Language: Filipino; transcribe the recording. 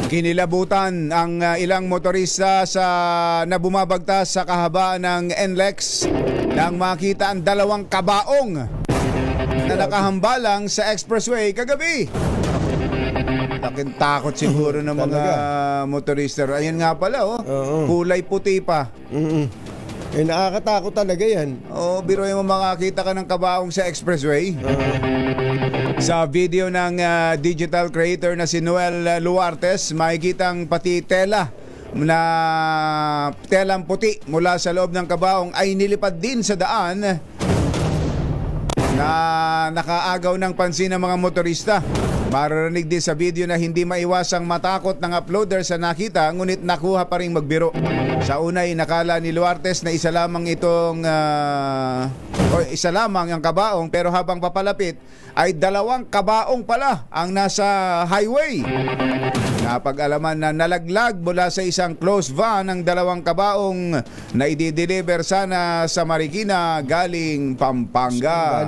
Kinilabutan ang ilang motorista na bumabagtas sa kahabaan ng NLEX nang makita ang dalawang kabaong na nakahambalang sa expressway kagabi. Laking takot siguro ng mga motorista. Ayun nga pala, kulay puti pa. Eh, nakakatakot talaga yan. Biruin mo makakita ka ng kabaong sa expressway. Sa video ng digital creator na si Noel Luartes, makikitang pati telang puti mula sa loob ng kabaong ay nilipad din sa daan na nakaagaw ng pansin ng mga motorista. Maririnig din sa video na hindi maiwasang matakot ng uploader sa nakita, ngunit nakuha pa rin magbiro. Sa una ay nakala ni Luartes na isa lamang isa lamang ang kabaong, pero habang papalapit ay dalawang kabaong pala ang nasa highway. Napag-alaman na nalaglag mula sa isang closed van ang dalawang kabaong na i-deliver sana sa Marikina galing Pampanga.